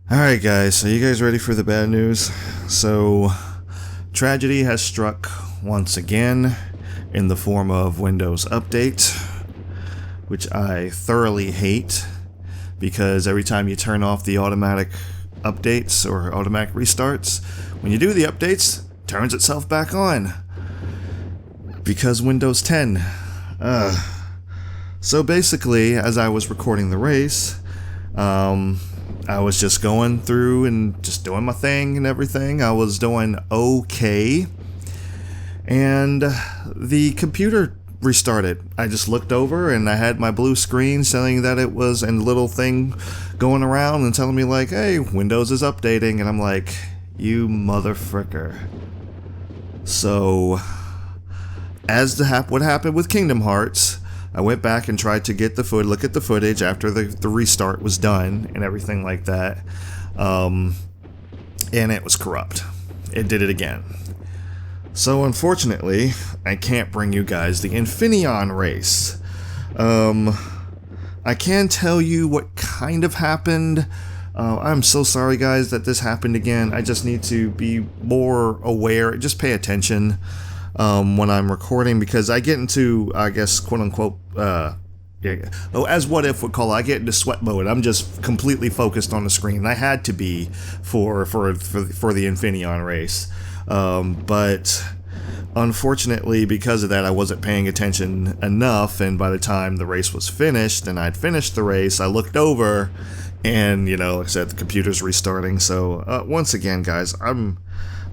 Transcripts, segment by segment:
Alright guys, so you guys ready for the bad news? So, tragedy has struck once again in the form of Windows Update, which I thoroughly hate because every time you turn off the automatic updates or automatic restarts, when you do the updates, it turns itself back on. Because Windows 10. So basically, as I was recording the race, I was just going through and just doing my thing and everything. I was doing okay. And the computer restarted. I just looked over and I had my blue screen saying that it was a little thing going around and telling me like, hey, Windows is updating. And I'm like, you motherfricker. So, as what happened with Kingdom Hearts, I went back and tried to get look at the footage after the restart was done and everything like that. And it was corrupt. It did it again. So unfortunately, I can't bring you guys the Infineon race. I can tell you what kind of happened. I'm so sorry guys that this happened again. I just need to be more aware. Just pay attention when I'm recording, because I get into, I guess, quote unquote, as What If would call it, I get into sweat mode. I'm just completely focused on the screen. I had to be for the Infineon race, but unfortunately, because of that, I wasn't paying attention enough. And by the time the race was finished, and I'd finished the race, I looked over, and like I said, the computer's restarting. So once again, guys, I'm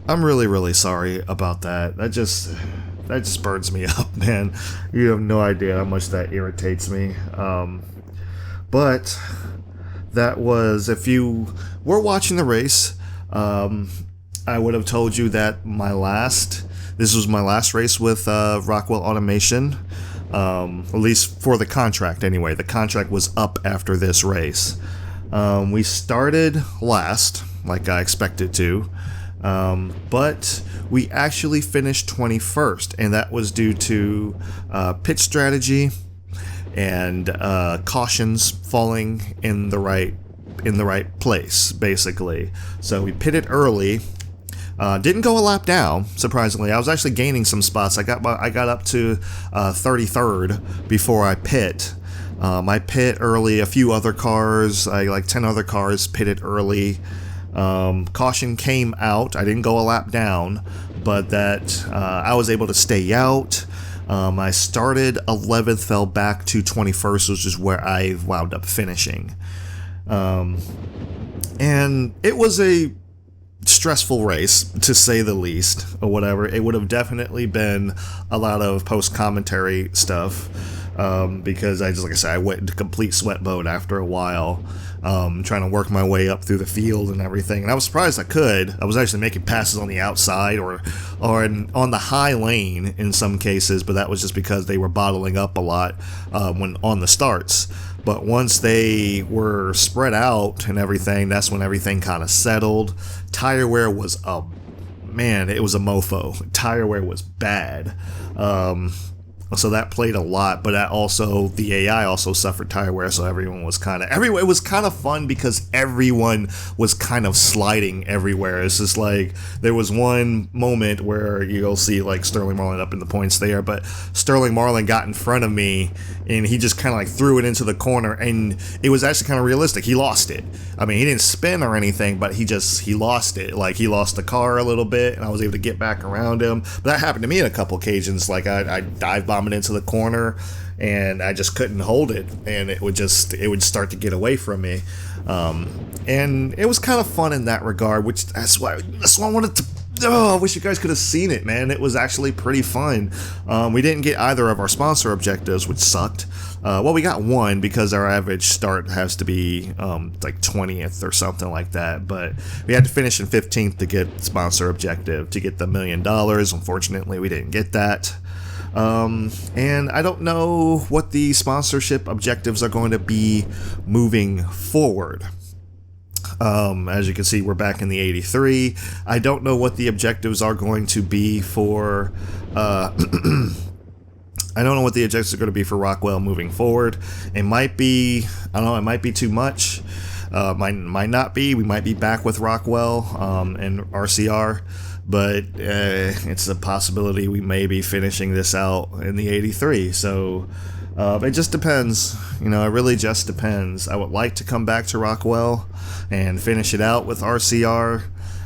really, really sorry about that. That just burns me up, man. You have no idea how much that irritates me. But that was, if you were watching the race, I would have told you that this was my last race with Rockwell Automation. At least for the contract anyway. The contract was up after this race. We started last, like I expected to. But we actually finished 21st, and that was due to pit strategy and cautions falling in the right place, basically. So we pitted early. Didn't go a lap down, surprisingly. I was actually gaining some spots. I got up to 33rd before I pit. I pit early. A few other cars, like 10 other cars, pitted early. Caution came out. I didn't go a lap down, but that I was able to stay out. I started 11th, fell back to 21st, which is where I wound up finishing. And it was a stressful race, to say the least, or whatever. It would have definitely been a lot of post-commentary stuff, because like I said, I went into complete sweat mode after a while, trying to work my way up through the field and everything. And I was surprised I could. I was actually making passes on the outside or on the high lane in some cases, but that was just because they were bottling up a lot when on the starts. But once they were spread out and everything, that's when everything kind of settled. Tire wear was it was a mofo. Tire wear was bad. So that played a lot, but the AI also suffered tire wear, so it was kind of fun because everyone was kind of sliding everywhere. It's just like, there was one moment where you'll see like Sterling Marlin up in the points there, but Sterling Marlin got in front of me and he just kind of like threw it into the corner, and it was actually kind of realistic. He lost it. I mean, he didn't spin or anything, but he lost it. Like, he lost the car a little bit, and I was able to get back around him. But that happened to me on a couple occasions. Like, I dive bombed into the corner and I just couldn't hold it, and it would start to get away from me. And it was kind of fun in that regard, which that's why I wanted to. I wish you guys could have seen it, man. It was actually pretty fun. We didn't get either of our sponsor objectives, which sucked. Well, we got one because our average start has to be like 20th or something like that. But we had to finish in 15th to get sponsor objective, to get the $1 million. Unfortunately, we didn't get that. And I don't know what the sponsorship objectives are going to be moving forward. As you can see, we're back in the 83. I don't know what the objectives are going to be for I don't know what the objectives are going to be for Rockwell moving forward. It might be, I don't know, it might be too much. Might not be. We might be back with Rockwell and RCR, but it's a possibility we may be finishing this out in the 83. So it just depends. It really just depends. I would like to come back to Rockwell and finish it out with RCR.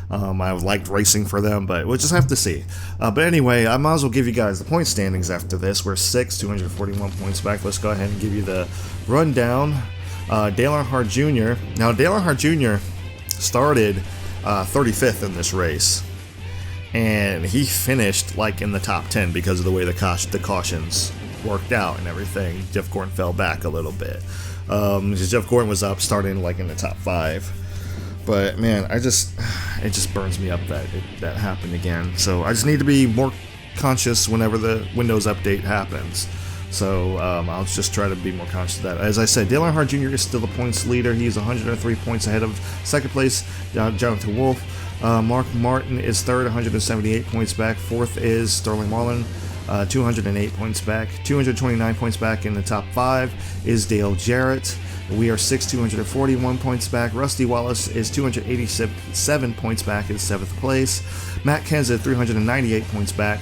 I've liked racing for them, but we'll just have to see. But anyway, I might as well give you guys the point standings after this. We're 6, 241 points back. Let's go ahead and give you the rundown. Dale Earnhardt Jr. Now, Dale Earnhardt Jr. started 35th in this race, and he finished like in the top 10 because of the way the cautions worked out and everything. Jeff Gordon fell back a little bit. Jeff Gordon was up starting like in the top 5. But man, it just burns me up that happened again. So I just need to be more conscious whenever the Windows update happens. So I'll just try to be more conscious of that. As I said, Dale Earnhardt Jr. is still the points leader. He's 103 points ahead of second place, Jonathan Wolf. Mark Martin is third, 178 points back. Fourth is Sterling Marlin, 208 points back. 229 points back in the top 5 is Dale Jarrett. We are 6, 241 points back. Rusty Wallace is 287 points back in 7th place. Matt Kenseth, 398 points back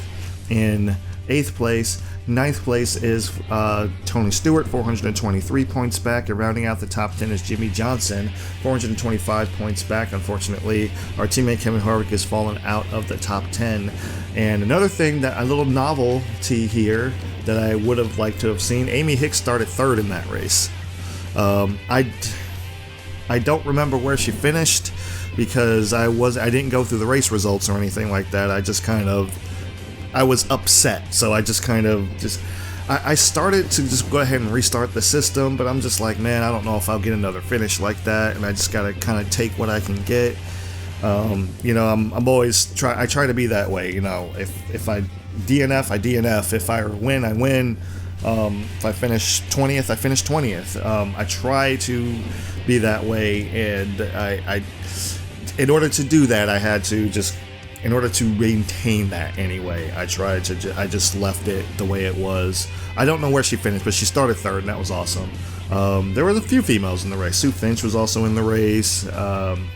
in 8th place. 9th place is Tony Stewart, 423 points back. And rounding out the top 10 is Jimmy Johnson, 425 points back. Unfortunately, our teammate Kevin Harvick has fallen out of the top 10. And another thing, a little novelty here that I would have liked to have seen, Amy Hicks started 3rd in that race. I don't remember where she finished because I didn't go through the race results or anything like that. I was upset, so I started to just go ahead and restart the system, but I'm just like, man, I don't know if I'll get another finish like that, and I just gotta kind of take what I can get. I'm always I try to be that way. If I DNF, I DNF. If I win, I win. If I finish 20th, I finish 20th. I try to be that way, and I in order to do that, I had to just, in order to maintain that anyway, I just left it the way it was. I don't know where she finished, but she started 3rd, and that was awesome. There were a few females in the race. Sue Finch was also in the race, and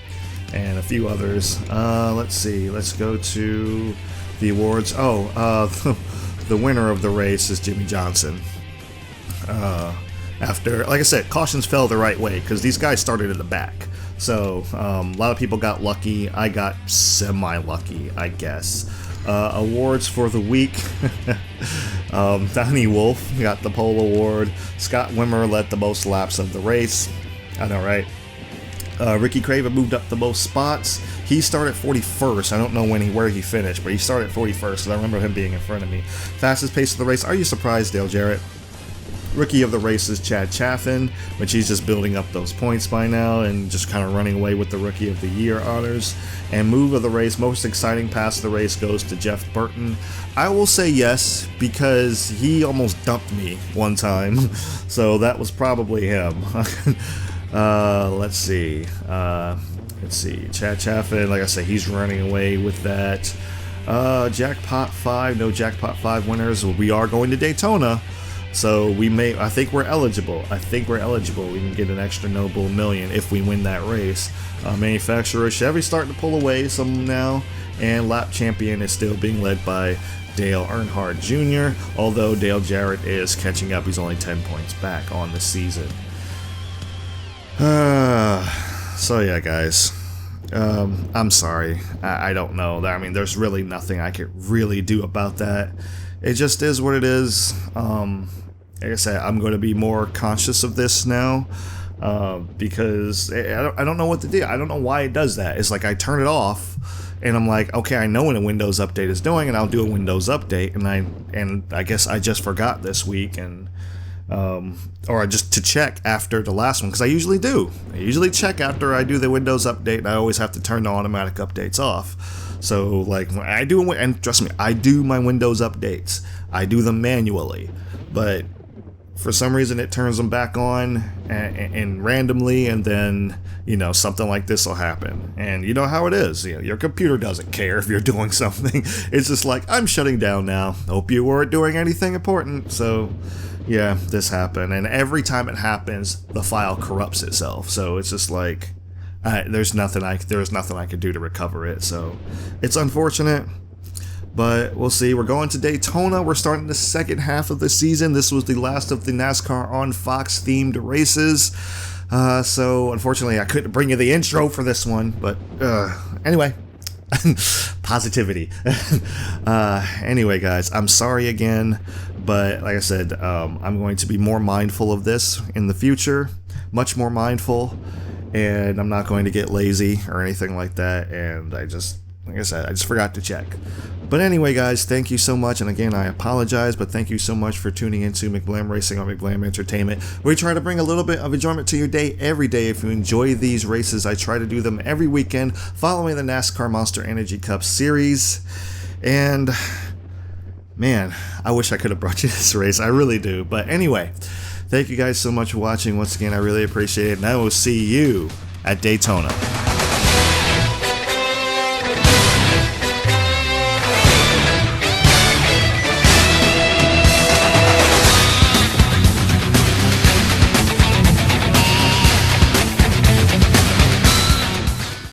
a few others. Let's see. Let's go to the awards. The winner of the race is Jimmy Johnson. After, like I said, cautions fell the right way because these guys started in the back. So a lot of people got lucky. I got semi-lucky, I guess. Awards for the week. Donnie Wolf got the pole award. Scott Wimmer led the most laps of the race. I know, right? Ricky Craven moved up the most spots. He started 41st. I don't know where he finished, but he started 41st, so I remember him being in front of me. Fastest pace of the race. Are you surprised, Dale Jarrett? Rookie of the race is Chad Chaffin, which he's just building up those points by now and just kind of running away with the Rookie of the Year honors. And move of the race, most exciting pass of the race goes to Jeff Burton. I will say yes, because he almost dumped me one time, so that was probably him. Let's see. Chad Chaffin, like I said, he's running away with that. Jackpot 5, no Jackpot 5 winners. We are going to Daytona, so I think we're eligible. We can get an extra Noble million if we win that race. Manufacturer Chevy starting to pull away some now, and lap champion is still being led by Dale Earnhardt Jr., although Dale Jarrett is catching up. He's only 10 points back on the season. So yeah, guys, I'm sorry. I don't know. I mean, there's really nothing I could really do about that. It just is what it is. Like I said, I'm going to be more conscious of this now, because I don't know what to do. I don't know why it does that. It's like I turn it off, and I'm like, okay, I know what a Windows update is doing, and I'll do a Windows update, and I guess I just forgot this week, and or just to check after the last one, because I usually do. I usually check after I do the Windows update, and I always have to turn the automatic updates off. So, like, I do, and trust me, I do my Windows updates. I do them manually, but for some reason it turns them back on and randomly, and then, something like this will happen. And you know how it is. Your computer doesn't care if you're doing something. It's just like, I'm shutting down now. Hope you weren't doing anything important. So, yeah, this happened. And every time it happens, the file corrupts itself. So it's just like, there's nothing I could do to recover it. So it's unfortunate, but we'll see. We're going to Daytona. We're starting the second half of the season. This was the last of the NASCAR on Fox themed races. So unfortunately, I couldn't bring you the intro for this one. But anyway. Positivity. Anyway, guys, I'm sorry again, but like I said, I'm going to be more mindful of this in the future, much more mindful, and I'm not going to get lazy or anything like that. And like I said, I just forgot to check. But anyway, guys, thank you so much. And again, I apologize, but thank you so much for tuning into McBlam Racing on McBlam Entertainment. We try to bring a little bit of enjoyment to your day every day. If you enjoy these races, I try to do them every weekend following the NASCAR Monster Energy Cup series. And man, I wish I could have brought you this race. I really do. But anyway, thank you guys so much for watching. Once again, I really appreciate it. And I will see you at Daytona.